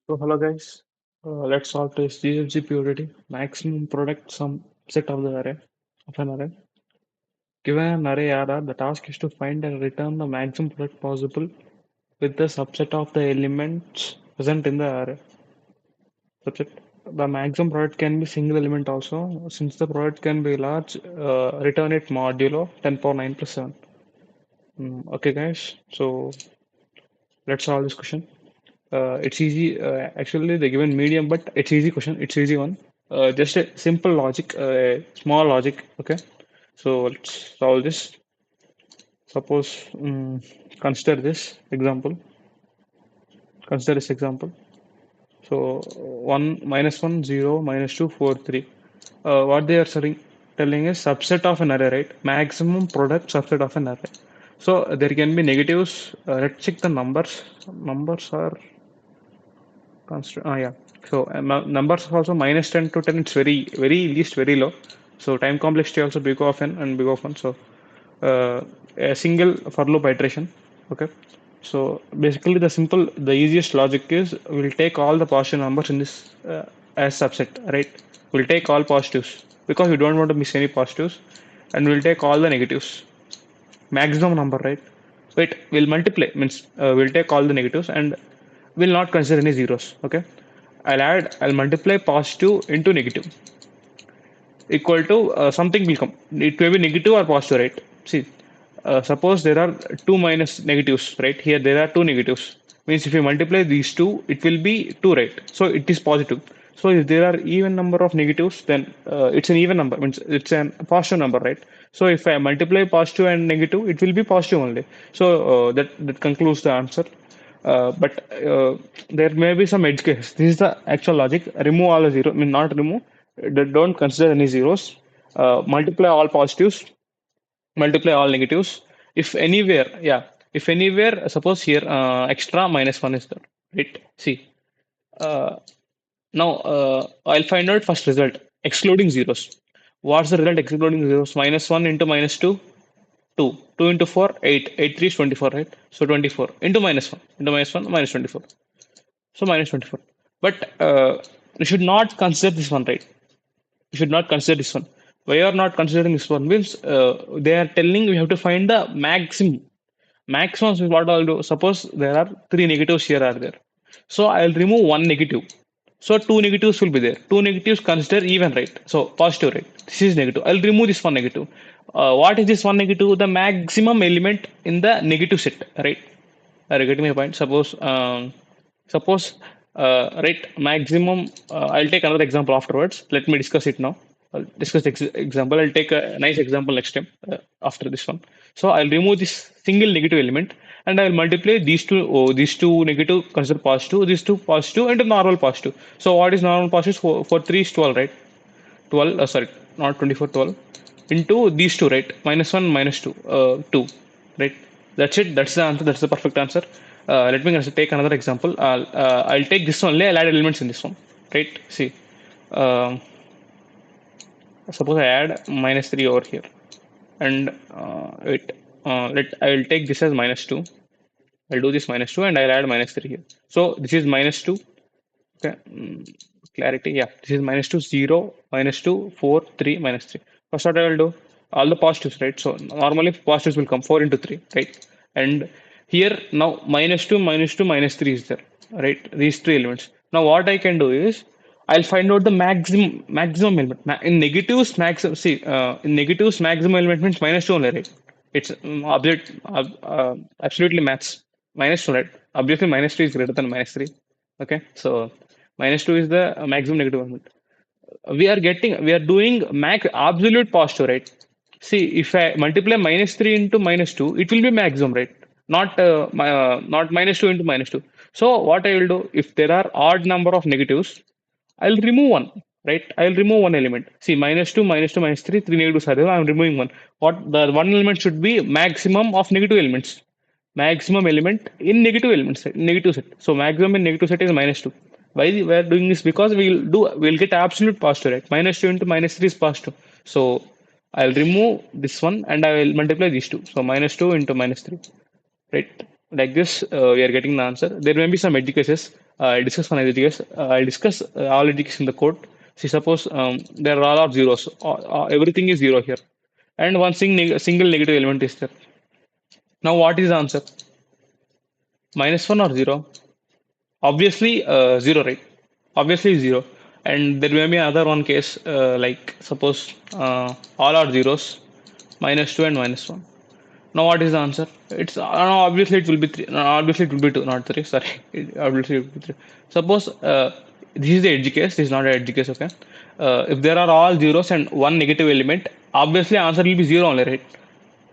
So hello guys, let's solve this GFG POTD maximum product sum set of the array of an array. Given an array R, the task is to find and return the maximum product possible with the subset of the elements present in the array. Subset. The maximum product can be single element also. Since the product can be large, return it modulo 10 power 9 plus 7. Okay guys, so let's solve this question. It's easy. Actually, they given medium, but it's easy question. It's easy one. Just a simple logic, small logic. Okay. So let's solve this. Suppose consider this example. Consider this example. So 1 - 1 0 -2 4 3. What they are telling is subset of an array, right? Maximum product subset of an array. So there can be negatives. Let's check the numbers. Numbers are constant. Yeah. So numbers also -10 to 10. It's very least very low. So time complexity also big of n and big of 1. So a single for loop iteration. Okay. So basically the easiest logic is we'll take all the positive numbers in this as subset, right? We'll take all positives because we don't want to miss any positives, and we'll take all the negatives. Maximum number, right? Wait, we'll multiply means we'll take all the negatives and will not consider any zeros. Okay. I'll multiply positive into negative equal to something will come. It may be negative or positive, right? See, suppose there are two minus negatives, right? Here there are two negatives. Means if you multiply these two, it will be two, right? So it is positive. So if there are even number of negatives, then it's an even number. Means it's a positive number, right? So if I multiply positive and negative, it will be positive only. So that concludes the answer. But there may be some edge case. This is the actual logic. Remove all the zero. I mean, not remove. Don't consider any zeros. Multiply all positives. Multiply all negatives. If anywhere, yeah. If anywhere, suppose here extra -1 is there, right? See. Uh, Now I'll find out first result excluding zeros. What's the result excluding zeros? -1 into -2. 2. 2 into 4, 8. 8 3 is 24, right? So 24 into -1. Into -1, -24. So -24. But you should not consider this one, right? You should not consider this one. Why you are not considering this one? Means they are telling we have to find the maximum. Maximum is what I'll do. Suppose there are three negatives here are there. So I'll remove one negative. So two negatives will be there. Two negatives consider even, right? So positive, right? This is negative. I'll remove this one negative. What is this one negative? The maximum element in the negative set, right? Are you getting my point? Suppose, right, maximum. I'll take another example afterwards. Let me discuss it now. I'll discuss example. I'll take a nice example next time after this one. So I'll remove this single negative element and I'll multiply these two negative consider positive, these two positive and a normal positive. So what is normal positive? For 3 is 12, right? 12, sorry, not 24, 12 into these two, right? -1, -2, 2, right? That's it. That's the answer. That's the perfect answer. Let me take another example. I'll take this only. I'll add elements in this one, right? See, um suppose I add -3 over here, and wait. I'll take this as -2. I'll do this -2, and I'll add -3 here. So this is -2. Okay. Clarity. Yeah, this is -2, 0, -2, 4, 3, -3. First, what I will do? All the positives, right? So normally positives will come 4 into 3, right? And here now -2, -2, -3 is there, right? These three elements. Now what I can do is I'll find out the maximum element. In negatives, maximum. See, in negatives, maximum element means -2 only, right? It's absolutely maths. -2, right? Obviously, -3 is greater than -3. Okay, so -2 is the maximum negative element. We are doing max absolute positive, right? See, if I multiply -3 into -2, it will be maximum, right? Not -2 into -2. So what I will do, if there are odd number of negatives, I'll remove one, right? I'll remove one element. See, -2, -2, -3, three negatives are there. I'm removing one. What the one element should be maximum of negative elements. Maximum element in negative elements, negative set. So maximum in negative set is -2. Why we are doing this? Because we'll get absolute positive, right? -2 into -3 is positive. So I'll remove this one and I will multiply these two. So -2 into -3, right? Like this, we are getting the answer. There may be some edge cases. I discuss one edge case. I discuss all edge cases in the code. See, suppose there are all are zeros. Everything is zero here, and one single negative element is there. Now, what is the answer? -1 or 0? Obviously, 0, right? Obviously, 0. And there may be another one case, like suppose all are zeros, -2 and -1. Now, what is the answer? It's obviously it will be 3. No, obviously, it will be 2, not 3. Sorry, obviously it will be 3. Suppose this is the edge case. This is not an edge case. Okay. If there are all zeros and one negative element, obviously answer will be 0 only, right?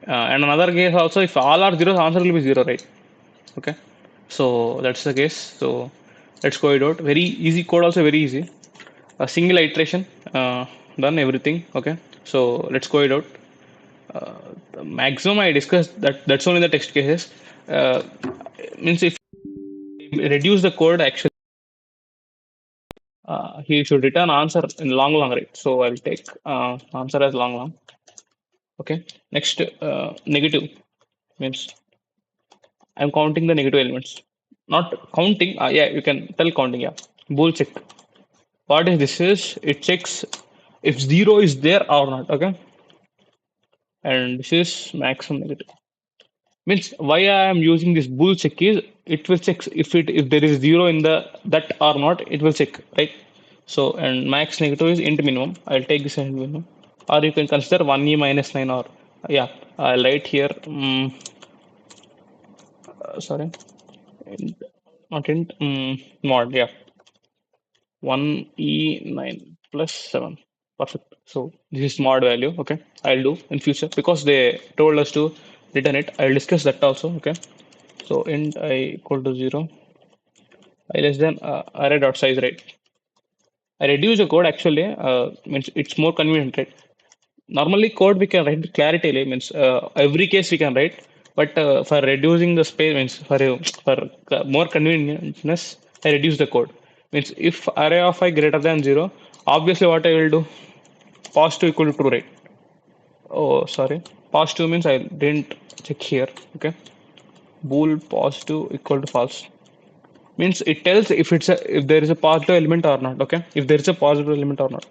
And another case also, if all are zeros, answer will be 0, right? Okay. So that's the case. So let's go it out. Very easy code, also very easy. A single iteration, done everything. Okay. So let's go it out. The maximum I discussed that's only the text cases. Uh, Means if you reduce the code, actually, he should return answer in long, right? So I'll take answer as long. Okay. Next, negative means I'm counting the negative elements. Not counting. Yeah, you can tell counting. Yeah. Bool check. What is this? Is it checks if 0 is there or not. Okay. And this is maximum negative. Means why I am using this bool check is it will check if there is 0 in the that or not, it will check, right? So and max negative is int minimum. I'll take this as minimum. Or you can consider 1e minus 9 or yeah, I'll write here sorry, int, not int, mod, yeah, 1e9 plus 7. Perfect. So this is mod value. Okay, I'll do in future because they told us to return it. I'll discuss that also. Okay. So int I equal to 0, I less than array dot size, right? I reduce the code actually, means it's more convenient, right? Normally code we can write clarity, means every case we can write, but for reducing the space, means for more convenientness, I reduce the code. Means if array of I greater than 0, obviously what I will do, positive equal to true, right? Oh, sorry, positive means I didn't check here. Okay, bool positive equal to false means it tells if there is a positive element or not. Okay, if there is a positive element or not,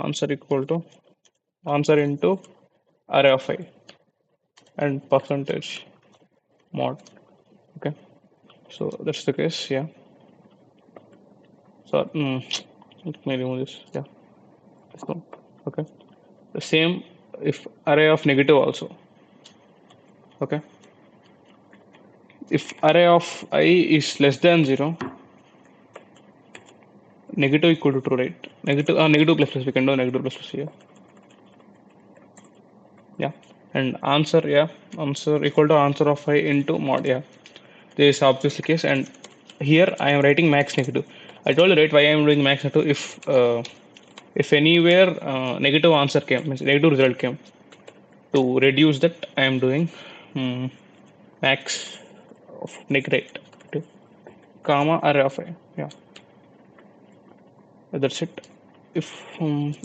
answer equal to answer into array of I and percentage mod. Okay, so that's the case. Yeah, so let me remove this. Yeah, okay, the same if array of negative also. Okay, if array of I is less than 0, negative equal to true, right? Negative plus plus, we can do negative plus plus here. Yeah, and answer, yeah, answer equal to answer of I into mod. Yeah, this is obviously case, and here I am writing max negative. I told you, right, why I am doing max negative. If anywhere negative answer came, means negative result came, to reduce that I am doing max of negative comma array of I. Yeah, that's it. If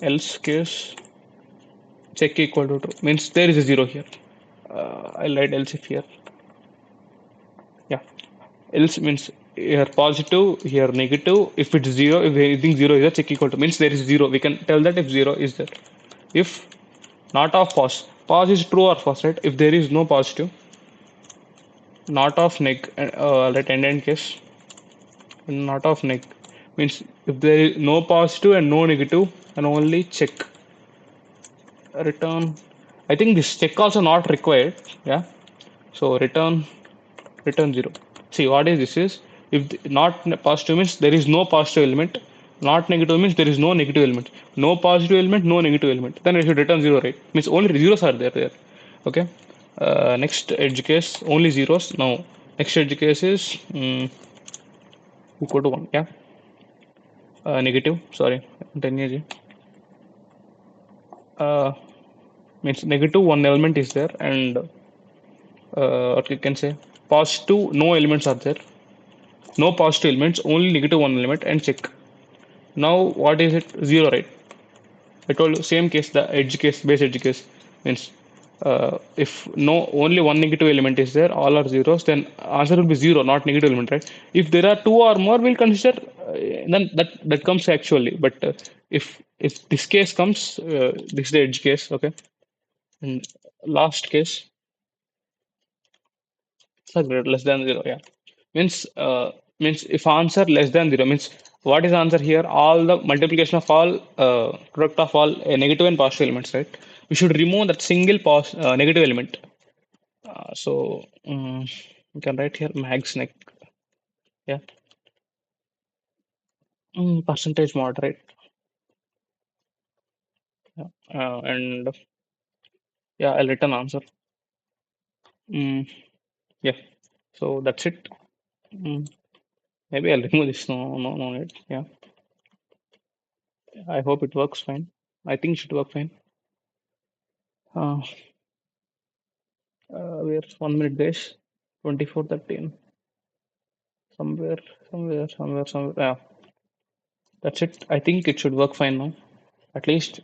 else case, check equal to true means there is a 0 here. I'll write else if here. Yeah, else means here positive, here negative. If it's 0, if anything 0 is a check equal to means there is 0. We can tell that if 0 is there. If not of pos is true or false, right? If there is no positive, not of neg, let end case, not of neg means if there is no positive and no negative and only check, return. I think this check also not required. Yeah, so return 0. See what is this is, if not positive means there is no positive element, not negative means there is no negative element, no positive element, no negative element, then it should return 0, right? Means only zeros are there. Okay, next edge case only zeros. Now next edge case is equal to 1. Yeah, negative, sorry, 10 means negative one element is there, and what you can say, positive no elements are there, no positive elements, only negative one element, and check. Now what is it? 0, right? I told you same case, the edge case, base edge case means If no only one negative element is there, all are zeros, then answer will be zero, not negative element, right? If there are two or more, we'll consider then that comes actually. But if this case comes, this is the edge case, okay. And last case, so less than zero, yeah. Means if answer less than zero means, what is answer here? All the multiplication of all product of all negative and positive elements, right? We should remove that single negative element. So you can write here max neg, yeah. Percentage mod, right? Yeah. And yeah, I'll return answer. Mm, yeah. So that's it. Mm, maybe I'll remove this. No need. Yeah. I hope it works fine. I think it should work fine. Uh, we're 1 minute guys. 24:13. Somewhere, somewhere. Yeah. That's it. I think it should work fine now. At least.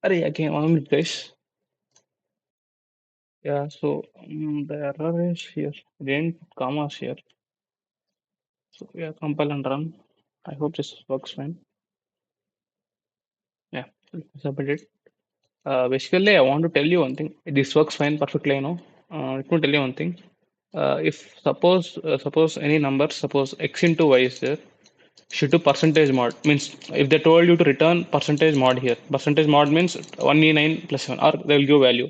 Array, again, 1 minute guys. Yeah. So the error is here. I didn't put commas here. So yeah, compile and run. I hope this works fine. Yeah, submit it. Basically, I want to tell you one thing. This works fine perfectly, you know. Let me tell you one thing. If suppose any number, suppose x into y is there, should do percentage mod. Means if they told you to return percentage mod here, percentage mod means 1e9 plus 7, or they will give value.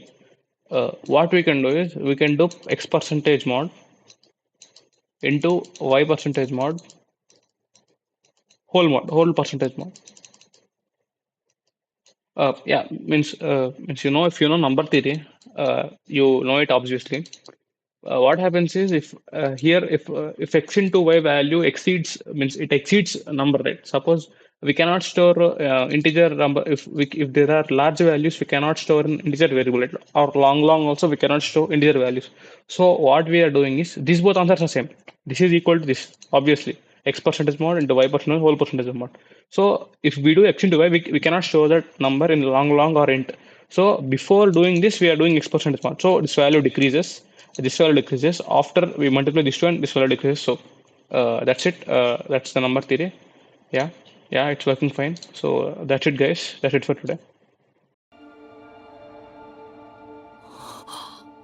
What we can do is we can do x percentage mod into y percentage mod, whole percentage mod. Yeah, means if you know number theory, you know it obviously. What happens is if x into y value exceeds, means it exceeds a number, right? Suppose we cannot store integer number. If there are large values, we cannot store an integer variable, right? Or long also we cannot store integer values. So what we are doing is these both answers are same. This is equal to this, obviously. X percentage mod into y percentage whole percentage mod. So if we do x into y, we cannot store that number in long or int. So before doing this, we are doing x percentage mod. So this value decreases, this value decreases. After we multiply this one, this value decreases. So that's it. That's the number theory. Yeah, yeah, it's working fine. So that's it, guys. That's it for today.